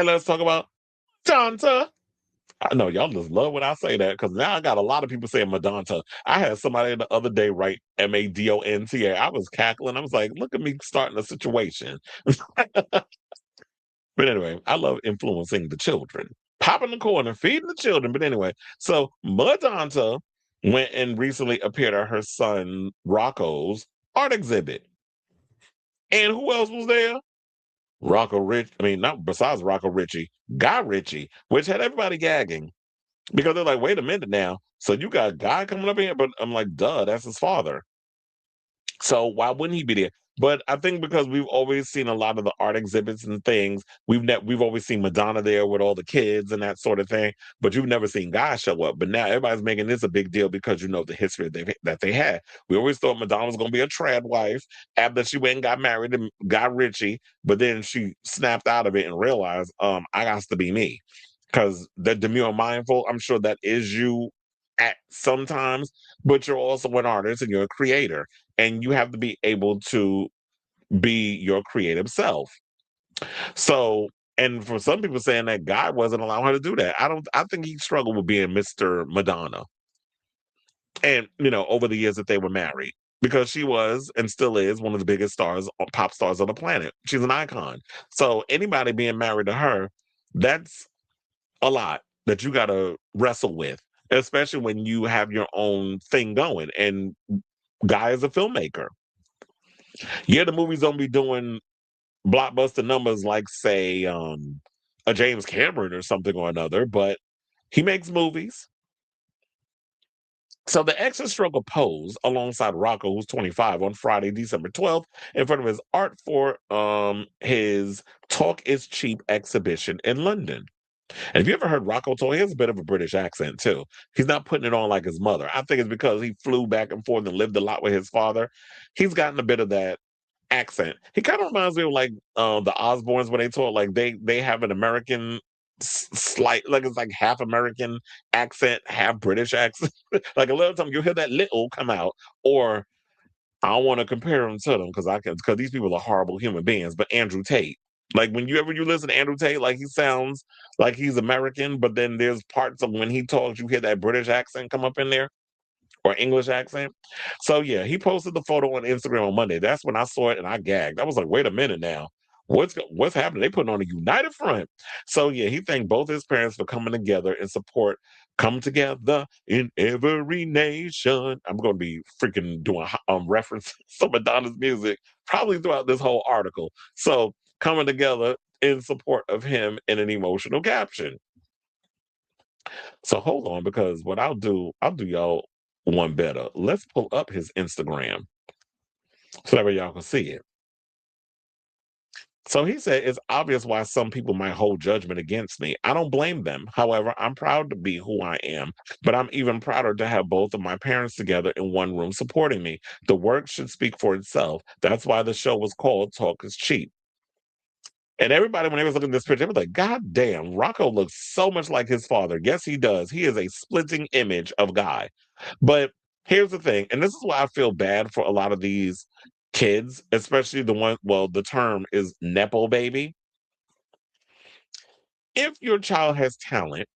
And let's talk about Donta. I know y'all just love when I say that because now I got a lot of people saying Madonta. I had somebody the other day write Madonta. I was cackling. I was like, look at me starting a situation. But anyway, I love influencing the children. Pop in the corner, feeding the children. But anyway, so Madonta went and recently appeared at her son Rocco's art exhibit. And who else was there? Rocco Rich. I mean, not besides Rocco Ritchie, Guy Ritchie, which had everybody gagging. Because they're like, wait a minute now. So you got a guy coming up here? But I'm like, duh, that's his father. So why wouldn't he be there? But I think because we've always seen a lot of the art exhibits and things, we've always seen Madonna there with all the kids and that sort of thing. But you've never seen guys show up. But now everybody's making this a big deal because you know the history that they had. We always thought Madonna was going to be a trad wife after she went and got married and got Ritchie, but then she snapped out of it and realized, I got to be me because the demure mindful, I'm sure that is you at sometimes, but you're also an artist and you're a creator, and you have to be able to be your creative self. So, and for some people saying that God wasn't allowing her to do that, I think he struggled with being Mr. Madonna, and over the years that they were married. Because she was and still is one of the biggest stars, pop stars on the planet. She's an icon. So anybody being married to her, that's a lot that you got to wrestle with, especially when you have your own thing going. And Guy is a filmmaker. Yeah, the movies don't be doing blockbuster numbers like, say, a James Cameron or something or another, but he makes movies. So the exes struck a pose alongside Rocco, who's 25, on Friday, December 12th, in front of his art for his Talk is Cheap exhibition in London. And if you ever heard Rocco talk, he has a bit of a British accent too. He's not putting it on like his mother. I think it's because he flew back and forth and lived a lot with his father. He's gotten a bit of that accent. He kind of reminds me of like the Osbournes when they talk. Like they have an American slight, like it's like half American accent, half British accent. Like a little time you'll hear that little come out, or I don't want to compare them to them because these people are horrible human beings. But Andrew Tate, like when you listen to Andrew Tate, like he sounds like he's American, but then there's parts of when he talks, you hear that British accent come up in there or English accent. So yeah, he posted the photo on Instagram on Monday. That's when I saw it and I gagged. I was like, wait a minute now. What's happening? They putting on a united front. So yeah, he thanked both his parents for coming together and support. Come together in every nation. I'm going to be freaking doing references to Madonna's music probably throughout this whole article. So coming together in support of him in an emotional caption. So hold on, because what I'll do y'all one better. Let's pull up his Instagram so that way y'all can see it. So he said, it's obvious why some people might hold judgment against me. I don't blame them. However, I'm proud to be who I am, but I'm even prouder to have both of my parents together in one room supporting me. The work should speak for itself. That's why the show was called Talk is Cheap. And everybody, when they was looking at this picture, they was like, God damn, Rocco looks so much like his father. Yes, he does. He is a splitting image of Guy. But here's the thing, and this is why I feel bad for a lot of these kids, especially the one, well, the term is Nepo baby. If your child has talent,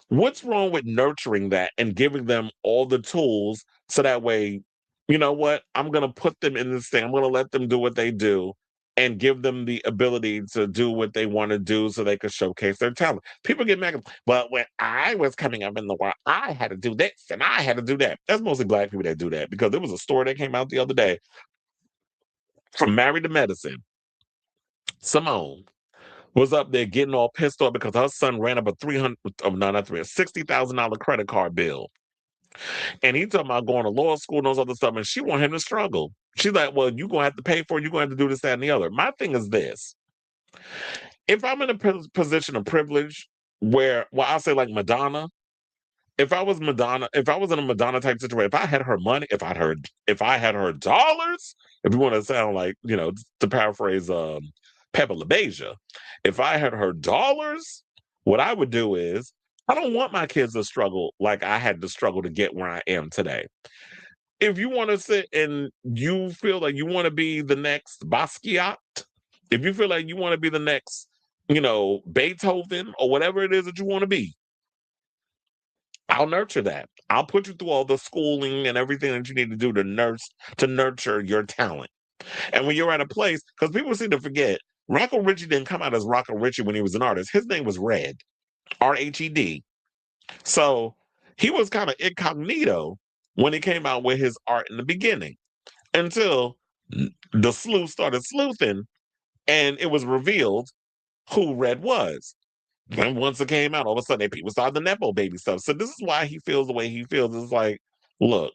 what's wrong with nurturing that and giving them all the tools so that way, you know what? I'm going to put them in this thing. I'm going to let them do what they do and give them the ability to do what they want to do so they can showcase their talent. People get mad. But when I was coming up in the world, I had to do this and I had to do that. That's mostly black people that do that because there was a story that came out the other day from Married to Medicine. Simone was up there getting all pissed off because her son ran up a 300, oh, no, not 300, $60,000 credit card bill. And he talking about going to law school and those other stuff, and she want him to struggle. She's like, well, you're going to have to pay for it. You're going to have to do this, that, and the other. My thing is this. If I'm in a position of privilege where, well, I'll say like Madonna, if I was Madonna, if I was in a Madonna type situation, if I had her money, if I had her dollars, if you want to sound like, to paraphrase Peppa LaBeija, if I had her dollars, what I would do is I don't want my kids to struggle like I had to struggle to get where I am today. If you want to sit and you feel like you want to be the next Basquiat, if you feel like you want to be the next Beethoven or whatever it is that you want to be. I'll nurture that. I'll put you through all the schooling and everything that you need to do to nurture your talent. And when you're at a place, because people seem to forget, Rocco Ritchie didn't come out as Rocco Ritchie when he was an artist. His name was Red, Rhed. So he was kind of incognito when he came out with his art in the beginning until the sleuth started sleuthing and it was revealed who Red was. Then once it came out, all of a sudden people started the Nepo baby stuff. So this is why he feels the way he feels. It's like, look,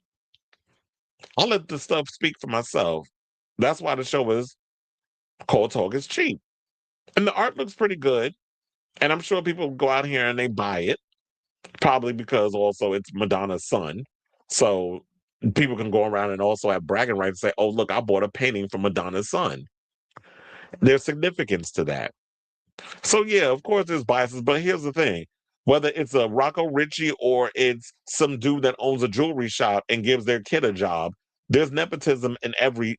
I'll let the stuff speak for myself. That's why the show is called Talk is Cheap. And the art looks pretty good. And I'm sure people go out here and they buy it, probably because also it's Madonna's son. So people can go around and also have bragging rights and say, oh, look, I bought a painting from Madonna's son. There's significance to that. So yeah, of course there's biases, but here's the thing. Whether it's a Rocco Ritchie or it's some dude that owns a jewelry shop and gives their kid a job, there's nepotism in every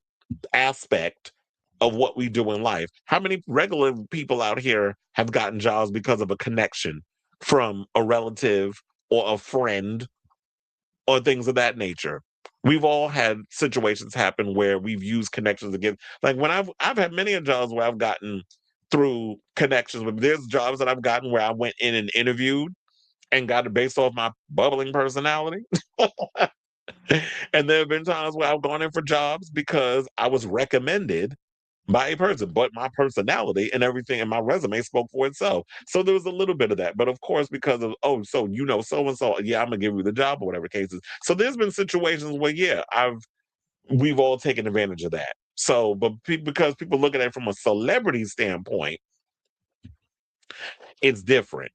aspect of what we do in life. How many regular people out here have gotten jobs because of a connection from a relative or a friend or things of that nature? We've all had situations happen where we've used connections again. Like when I've had many of jobs where I've gotten through connections, but there's jobs that I've gotten where I went in and interviewed and got it based off my bubbling personality. And there have been times where I've gone in for jobs because I was recommended by a person, but my personality and everything and my resume spoke for itself. So there was a little bit of that. But of course, because of, oh, so so and so, yeah, I'm gonna give you the job or whatever cases. So there's been situations where, yeah, we've all taken advantage of that. So, but because people look at it from a celebrity standpoint, it's different.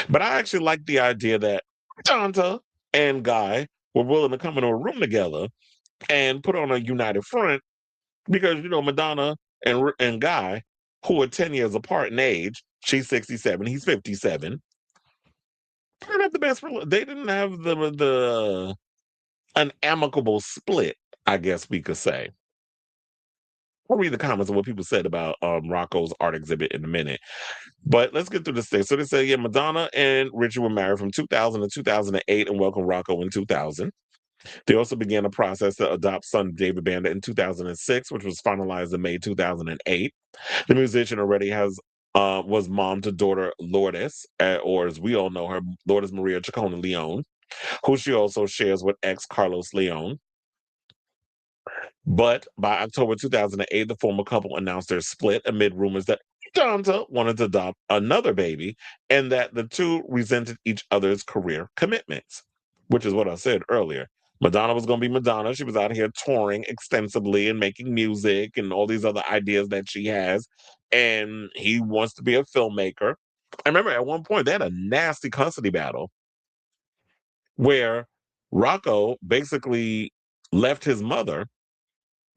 But I actually like the idea that Donta and Guy were willing to come into a room together and put on a united front because Madonna and Guy, who are 10 years apart in age, she's 67, he's 57. They didn't have the best. They didn't have the an amicable split, I guess we could say. I'll read the comments of what people said about Rocco's art exhibit in a minute. But let's get through this thing. So they say, yeah, Madonna and Richard were married from 2000 to 2008 and welcomed Rocco in 2000. They also began a process to adopt son David Banda in 2006, which was finalized in May 2008. The musician already was mom to daughter Lourdes, or as we all know her, Lourdes Maria Chacona Leon, who she also shares with ex Carlos Leon. But by October 2008, the former couple announced their split amid rumors that Donta wanted to adopt another baby and that the two resented each other's career commitments, which is what I said earlier. Madonna was going to be Madonna. She was out here touring extensively and making music and all these other ideas that she has. And he wants to be a filmmaker. I remember at one point they had a nasty custody battle where Rocco basically left his mother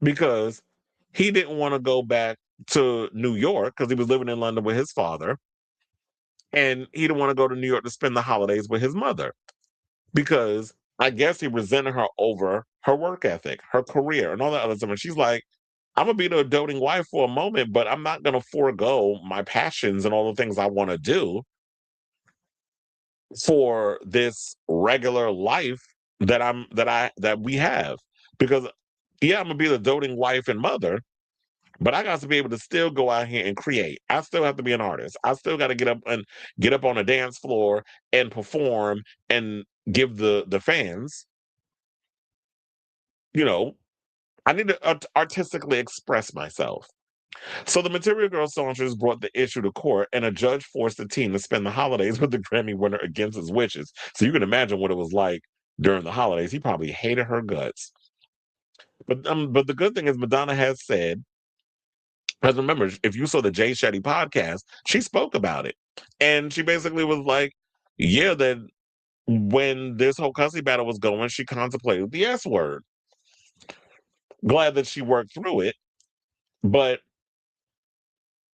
because he didn't want to go back to New York because he was living in London with his father. And he didn't want to go to New York to spend the holidays with his mother because I guess he resented her over her work ethic, her career, and all that other stuff. And she's like, I'm going to be the doting wife for a moment, but I'm not going to forego my passions and all the things I want to do for this regular life that we have. Because yeah, I'm gonna be the doting wife and mother, but I got to be able to still go out here and create. I still have to be an artist. I still got to get up on a dance floor and perform and give the fans, you know, I need to artistically express myself. So the Material Girl songstress brought the issue to court, and a judge forced the team to spend the holidays with the Grammy winner against his wishes. So you can imagine what it was like during the holidays. He probably hated her guts. But the good thing is Madonna has said, because remember, if you saw the Jay Shetty podcast, she spoke about it. And she basically was like, yeah, that when this whole custody battle was going, she contemplated the S word. Glad that she worked through it. But,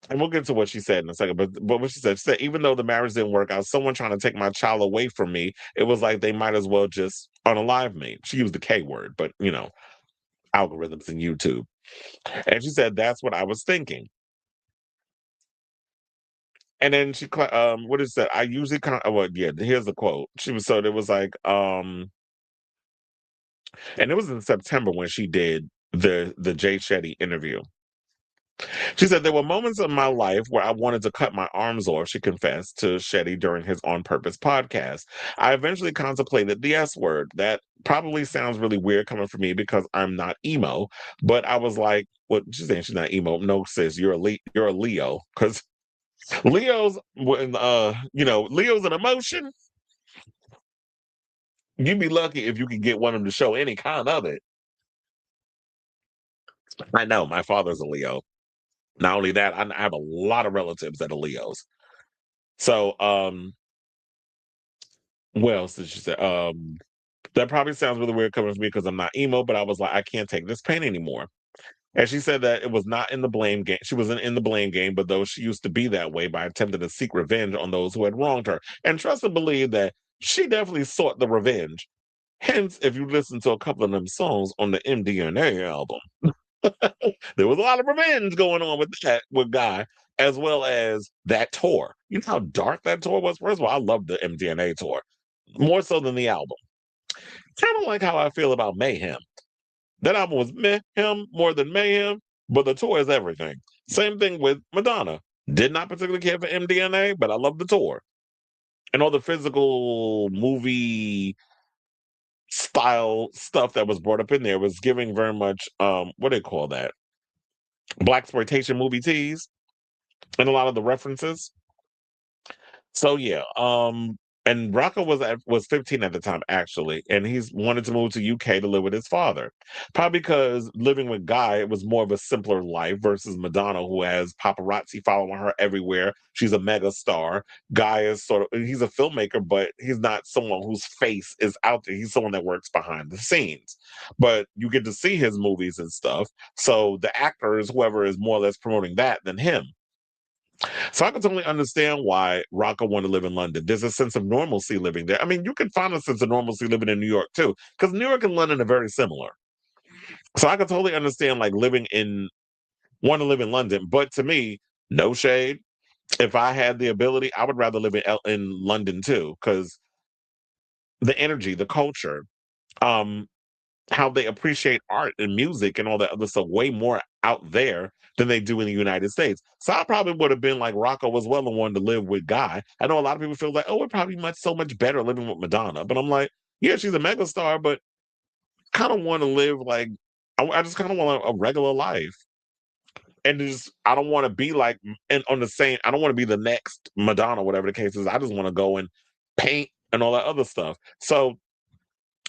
and we'll get to what she said in a second, but what she said, even though the marriage didn't work out, someone trying to take my child away from me, it was like they might as well just unalive me. She used the K word, but, algorithms and YouTube. And she said, that's what I was thinking. And then what is that? I usually well, yeah, here's the quote. She was so there was like, and it was in September when she did the Jay Shetty interview. She said there were moments in my life where I wanted to cut my arms off, she confessed to Shetty during his On Purpose podcast. I eventually contemplated the S word. That probably sounds really weird coming from me because I'm not emo, but I was like, "What?" She's saying she's not emo. No, sis, you're a Leo, because Leo's when Leo's an emotion. You'd be lucky if you could get one of them to show any kind of it. I know my father's a Leo. Not only that, I have a lot of relatives that are Leos. So, what else did she say? That probably sounds really weird coming from me because I'm not emo, but I was like, I can't take this pain anymore. And she said that it was not in the blame game. She wasn't in the blame game, but though she used to be that way by attempting to seek revenge on those who had wronged her. And trust and believe that she definitely sought the revenge. Hence, if you listen to a couple of them songs on the MDNA album, there was a lot of revenge going on with that with Guy, as well as that tour. You know how dark that tour was? First of all, I love the MDNA tour more so than the album. Kind of like how I feel about Mayhem. That album was Mayhem more than Mayhem, but the tour is everything. Same thing with Madonna. Did not particularly care for MDNA, but I love the tour. And all the physical movie style stuff that was brought up in there was giving very much what do they call that? Black exploitation movie tease and a lot of the references. So yeah, and Rocco was 15 at the time actually, and he's wanted to move to UK to live with his father. Probably because living with Guy it was more of a simpler life versus Madonna, who has paparazzi following her everywhere. She's a mega star. Guy is sort of he's a filmmaker, but he's not someone whose face is out there. He's someone that works behind the scenes. But you get to see his movies and stuff. So the actors, whoever is more or less promoting that than him. So I can totally understand why Rocco wanted to live in London. There's a sense of normalcy living there. I mean, you can find a sense of normalcy living in New York too, because New York and London are very similar. So I can totally understand like want to live in London. But to me, no shade. If I had the ability, I would rather live in London too, because the energy, the culture, um, how they appreciate art and music and all that other stuff way more out there than they do in the United States. So I probably would have been like Rocco as well and wanted to live with Guy. I know a lot of people feel like, oh, it probably so much better living with Madonna. But I'm like, yeah, she's a megastar, but kind of want to live like I just kind of want a regular life. And just I don't want to be like and on the same I don't want to be the next Madonna, whatever the case is. I just want to go and paint and all that other stuff. So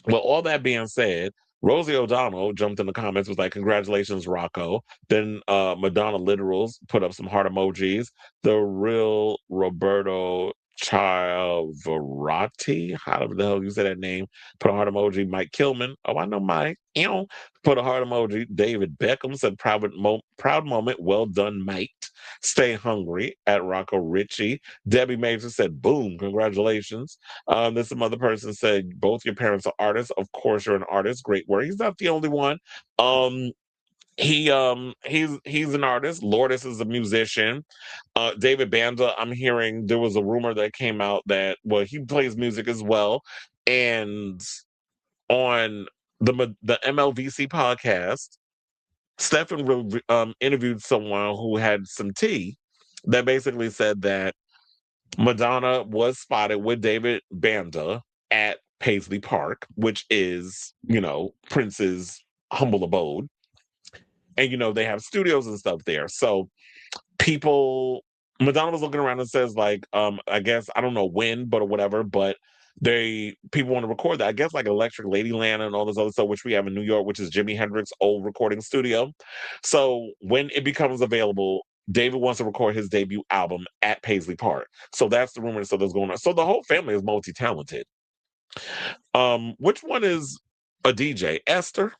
well, all that being said, Rosie O'Donnell jumped in the comments, was like, "Congratulations, Rocco." Then Madonna Literals put up some heart emojis. The real Roberto Chavarati, how the hell you say that name? Put a heart emoji. Mike Kilman, oh, I know Mike. Ew. Put a heart emoji. David Beckham said, proud moment. Well done, mate. Stay hungry at Rocco Ritchie. Debbie Major said, boom, congratulations. Then some other person said, both your parents are artists. Of course, you're an artist. Great work. He's not the only one. He's an artist. Lourdes is a musician. David Banda, I'm hearing there was a rumor that came out that well, he plays music as well. And on the MLVC podcast, Stefan interviewed someone who had some tea that basically said that Madonna was spotted with David Banda at Paisley Park, which is, Prince's humble abode. And, they have studios and stuff there. So people, Madonna was looking around and says, like, I guess, I don't know when, but or whatever, but people want to record that. I guess like Electric Ladyland and all this other stuff, which we have in New York, which is Jimi Hendrix's old recording studio. So when it becomes available, David wants to record his debut album at Paisley Park. So that's the rumor and stuff that's going on. So the whole family is multi-talented. Which one is a DJ? Esther?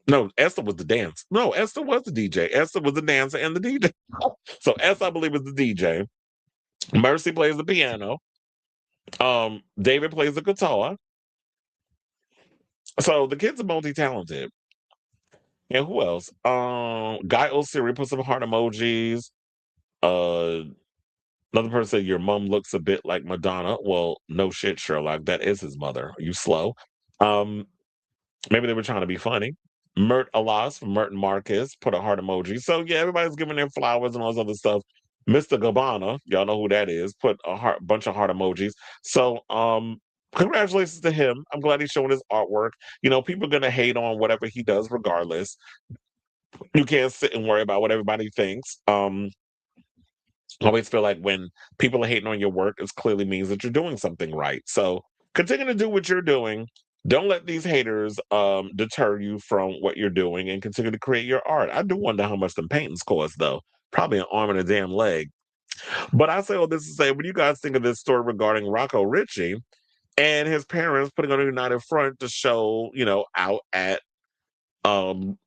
No, Esther was the dance. No, Esther was the DJ. Esther was the dancer and the DJ. So Esther, I believe, is the DJ. Mercy plays the piano. David plays the guitar. So the kids are multi-talented. And who else? Guy Osiri put some heart emojis. Uh Another person said, your mom looks a bit like Madonna. Well, no shit, Sherlock. That is his mother. Are you slow? Um, Maybe they were trying to be funny. Mert Alas from Mert and Marcus put a heart emoji. So yeah, everybody's giving their flowers and all this other stuff. Mr. Gabbana, y'all know who that is, put a bunch of heart emojis. So congratulations to him. I'm glad he's showing his artwork. You know, people are gonna hate on whatever he does regardless. You can't sit and worry about what everybody thinks. I always feel like when people are hating on your work, it clearly means that you're doing something right. So continue to do what you're doing. Don't let these haters deter you from what you're doing and continue to create your art. I do wonder how much them paintings cost, though. Probably an arm and a damn leg. But I say all this to say, what do you guys think of this story regarding Rocco Ritchie and his parents putting on a united front to show, out at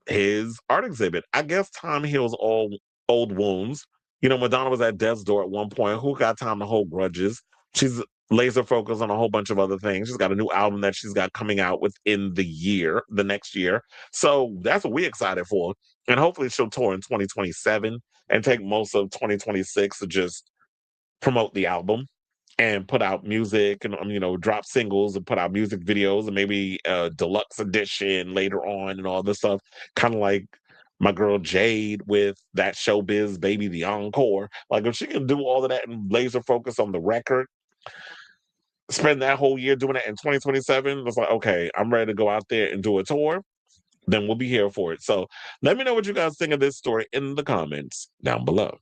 his art exhibit? I guess time heals all old wounds. Madonna was at death's door at one point. Who got time to hold grudges? She's laser focused on a whole bunch of other things. She's got a new album that she's got coming out within the next year. So that's what we're excited for. And hopefully she'll tour in 2027 and take most of 2026 to just promote the album and put out music and drop singles and put out music videos and maybe a deluxe edition later on and all this stuff, kind of like my girl Jade with that Showbiz Baby the Encore. Like if she can do all of that and laser focus on the record, spend that whole year doing it in 2027, it's like, okay, I'm ready to go out there and do a tour, then we'll be here for it. So let me know what you guys think of this story in the comments down below.